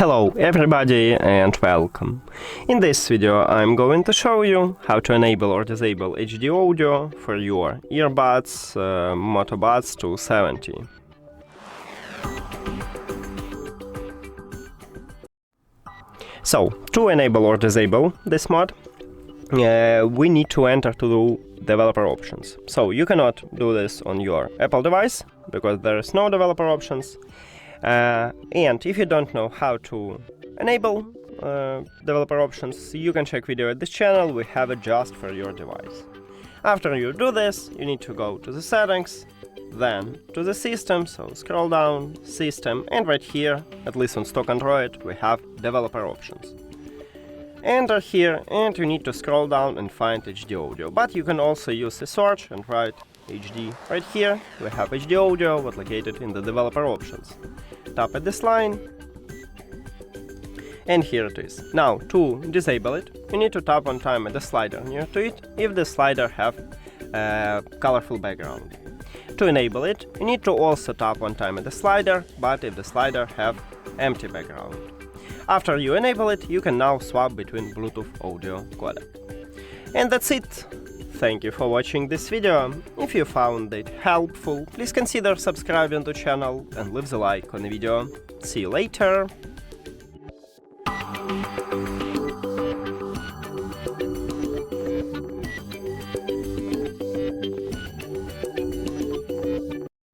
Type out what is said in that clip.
Hello everybody and welcome. In this video I'm going to show you how to enable or disable HD audio for your earbuds Moto Buds 270. So, to enable or disable this mod, we need to enter to the developer options. So you cannot do this on your Apple device because there is no developer options. And if you don't know how to enable developer options, you can check video at this channel, we have it just for your device. After you do this, you need to go to the settings, then to the system, so scroll down, system, and right here, at least on stock Android, we have developer options. Enter here, and you need to scroll down and find HD audio, but you can also use the search and write HD. Right here, we have HD audio, but located in the developer options. Tap at this line, and here it is. Now, to disable it, you need to tap one time at the slider near to it, if the slider have a colorful background. To enable it, you need to also tap one time at the slider, but if the slider have empty background. After you enable it, you can now swap between Bluetooth audio codec. And that's it! Thank you for watching this video. If you found it helpful, please consider subscribing to the channel and leave the like on the video. See you later!